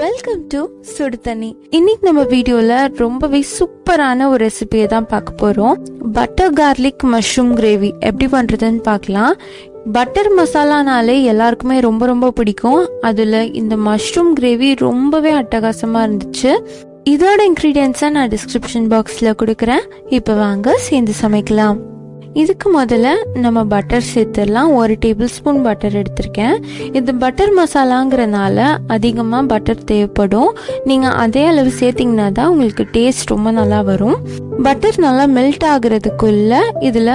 Welcome to சுடு தண்ணி. இன்னைக்கு நம்ம வீடியோல ரொம்பவே சூப்பரான ஒரு ரெசிபியை தான் பார்க்க போறோம். பட்டர் கார்லிக் மஷ்ரூம் கிரேவி எப்படி பண்றதுன்னு பார்க்கலாம். பட்டர் மசாலானாலே எல்லாருக்குமே ரொம்ப ரொம்ப பிடிக்கும். அதுல இந்த மஷ்ரூம் கிரேவி ரொம்பவே அட்டகாசமா இருந்துச்சு. இதோட இன்கிரீடியன்ஸை நான் டிஸ்கிரிப்ஷன் பாக்ஸ்ல கொடுக்குறேன். இப்போ வாங்க சேர்ந்து சமைக்கலாம். இதுக்கு முதல்ல நம்ம பட்டர் சேர்த்துடலாம். 1 டேபிள் ஸ்பூன் பட்டர் எடுத்திருக்கேன். இது பட்டர் மசாலாங்கிறனால அதிகமாக பட்டர் தேவைப்படும். நீங்கள் அதே அளவு சேர்த்திங்கன்னா தான் உங்களுக்கு டேஸ்ட் ரொம்ப நல்லா வரும். பட்டர் நல்லா மெல்ட் ஆகுறதுக்குள்ள இதில்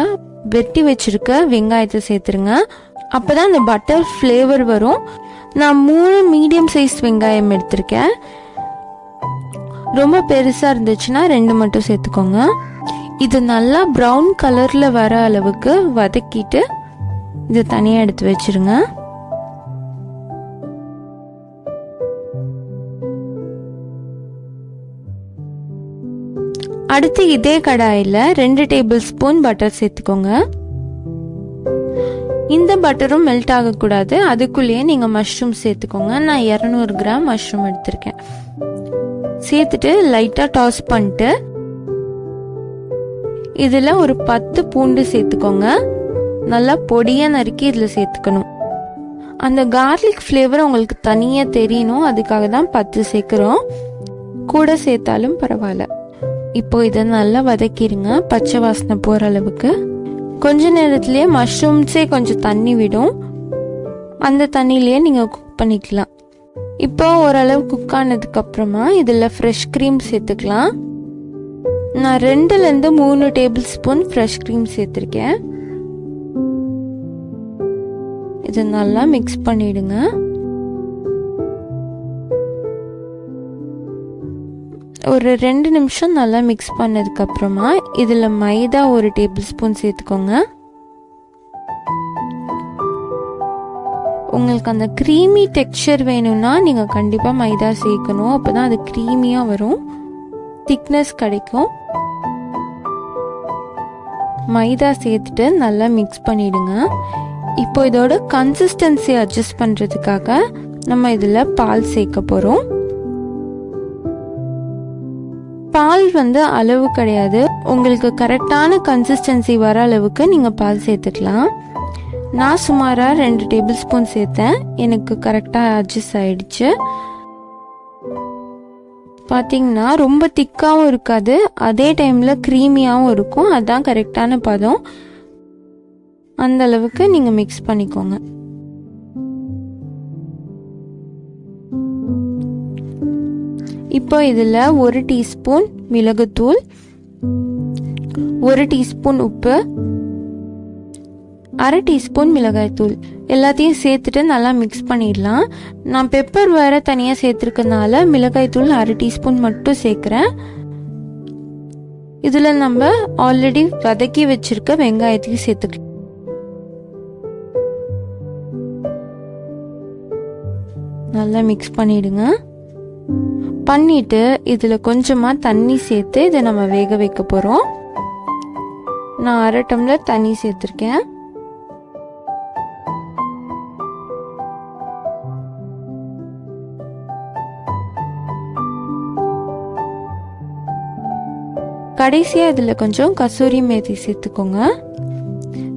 வெட்டி வச்சிருக்க வெங்காயத்தை சேர்த்துருங்க. அப்போ தான் இந்த பட்டர் ஃப்ளேவர் வரும். நான் 3 மீடியம் சைஸ் வெங்காயம் எடுத்திருக்கேன். ரொம்ப பெருசாக இருந்துச்சுன்னா 2 மட்டும் சேர்த்துக்கோங்க. இது நல்லா ப்ரௌன் கலர்ல வர அளவுக்கு வதக்கிட்டு இது தனியாக எடுத்து வச்சிருங்க. அடுத்து இதே கடாயில் 2 டேபிள் ஸ்பூன் பட்டர் சேர்த்துக்கோங்க. இந்த பட்டரும் மெல்ட் ஆகக்கூடாது. அதுக்குள்ளேயே நீங்கள் மஷ்ரூம் சேர்த்துக்கோங்க. நான் 200 கிராம் மஷ்ரூம் எடுத்திருக்கேன். சேர்த்துட்டு லைட்டாக டாஸ் பண்ணிட்டு இதில் ஒரு 10 பூண்டு சேர்த்துக்கோங்க. நல்லா பொடியாக நறுக்கி இதில் சேர்த்துக்கணும். அந்த கார்லிக் ஃப்ளேவர் உங்களுக்கு தனியாக தெரியணும். அதுக்காக தான் 10 சேர்க்குறோம். கூட சேர்த்தாலும் பரவாயில்ல. இப்போ இதை நல்லா வதக்கிடுங்க, பச்சை வாசனை போகிற அளவுக்கு. கொஞ்ச நேரத்துலேயே மஷ்ரூம்ஸே கொஞ்சம் தண்ணி விடும். அந்த தண்ணியிலேயே நீங்கள் குக் பண்ணிக்கலாம். இப்போ ஓரளவு குக் ஆனதுக்கப்புறமா இதில் ஃப்ரெஷ் க்ரீம் சேர்த்துக்கலாம். நான் 2லேருந்து 3 டேபிள் ஸ்பூன் ஃப்ரெஷ் க்ரீம் சேர்த்துருக்கேன். இது நல்லா மிக்ஸ் பண்ணிடுங்க. ஒரு 2 நிமிஷம் நல்லா மிக்ஸ் பண்ணதுக்கப்புறமா இதில் மைதா 1 டேபிள் ஸ்பூன் சேர்த்துக்கோங்க. உங்களுக்கு அந்த க்ரீமி டெக்ஸ்சர் வேணும்னா நீங்கள் கண்டிப்பாக மைதா சேர்க்கணும். அப்போ தான் அது க்ரீமியாக வரும், திக்னஸ் கிடைக்கும். மைதா சேர்த்துட்டு நல்லா மிக்ஸ் பண்ணிடுங்க. இப்போ இதோட கன்சிஸ்டன்சி அட்ஜஸ்ட் பண்ணுறதுக்காக நம்ம இதில் பால் சேர்க்க போகிறோம். பால் அளவு கிடையாது. உங்களுக்கு கரெக்டான கன்சிஸ்டன்சி வர அளவுக்கு நீங்கள் பால் சேர்த்துக்கலாம். நான் சுமாராக 2 டேபிள் ஸ்பூன் சேர்த்தேன். எனக்கு கரெக்டாக அட்ஜஸ்ட் ஆயிடுச்சு. பார்த்தீங்கன்னா ரொம்ப திக்காகவும் இருக்காது, அதே டைமில் க்ரீமியாகவும் இருக்கும். அதுதான் கரெக்டான பதம். அந்த அளவுக்கு நீங்கள் மிக்ஸ் பண்ணிக்கோங்க. இப்போ இதில் 1 டீஸ்பூன் மிளகுத்தூள், 1 டீஸ்பூன் உப்பு, 1/2 டீஸ்பூன் மிளகாய்த்தூள் எல்லாத்தையும் சேர்த்துட்டு நல்லா மிக்ஸ் பண்ணிடலாம். நான் பெப்பர் வேற தனியாக சேர்த்துருக்கனால மிளகாய்த்தூள் 1/2 டீஸ்பூன் மட்டும் சேர்க்குறேன். இதில் நம்ம ஆல்ரெடி வதக்கி வச்சிருக்க வெங்காயத்தையும் சேர்த்துக்கலாம். நல்லா மிக்ஸ் பண்ணிடுங்க. பண்ணிட்டு இதில் கொஞ்சமாக தண்ணி சேர்த்து இதை நம்ம வேக வைக்க போகிறோம். நான் 1/2 டம்ளர் தண்ணி சேர்த்துருக்கேன். கடைசியாக இதில் கொஞ்சம் கசூரி மேத்தி சேர்த்துக்கோங்க.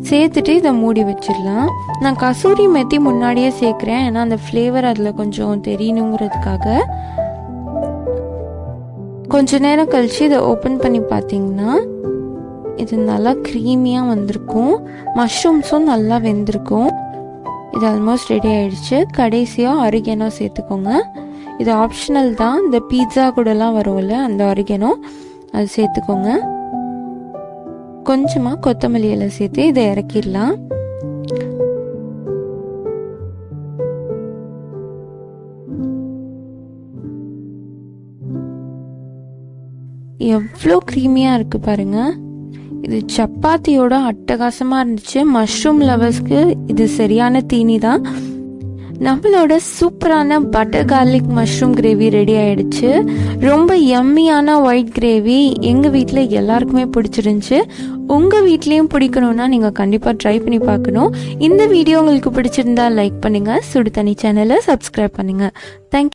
சேர்த்துட்டு இதை மூடி வச்சிடலாம். நான் கசூரி மேத்தி முன்னாடியே சேர்க்குறேன், ஏன்னா அந்த ஃப்ளேவர் அதில் கொஞ்சம் தெரியணுங்கிறதுக்காக. கொஞ்ச நேரம் கழித்து இதை ஓப்பன் பண்ணி பார்த்தீங்கன்னா இது நல்லா க்ரீமியாக வந்திருக்கும். மஷ்ரூம்ஸும் நல்லா வெந்திருக்கும். இது ஆல்மோஸ்ட் ரெடி ஆயிடுச்சு. கடைசியாக ஒரிகேனோ சேர்த்துக்கோங்க. இது ஆப்ஷனல் தான். இந்த பீட்சா கூடலாம் வரும்ல, அந்த ஒரிகேனோ அது சேர்த்துக்கோங்க. கொஞ்சமாக கொத்தமல்லி இலை சேர்த்து இதை இறக்கிடலாம். எவ்வளோ க்ரீமியாக இருக்குது பாருங்க. இது சப்பாத்தியோட அட்டகாசமாக இருந்துச்சு. மஷ்ரூம் லவர்ஸ்க்கு இது சரியான தீனி தான். நம்மளோட சூப்பரான butter garlic mushroom gravy ready ஆயிடுச்சு. ரொம்ப யம்மியான ஒயிட் கிரேவி எங்கள் வீட்டில் எல்லாருக்குமே பிடிச்சிருந்துச்சு. உங்கள் வீட்லேயும் பிடிக்கணும்னா நீங்கள் கண்டிப்பாக ட்ரை பண்ணி பார்க்கணும். இந்த வீடியோ உங்களுக்கு பிடிச்சிருந்தா லைக் பண்ணுங்கள், சுடு தண்ணி சேனலை சப்ஸ்கிரைப் பண்ணுங்கள். தேங்க்யூ.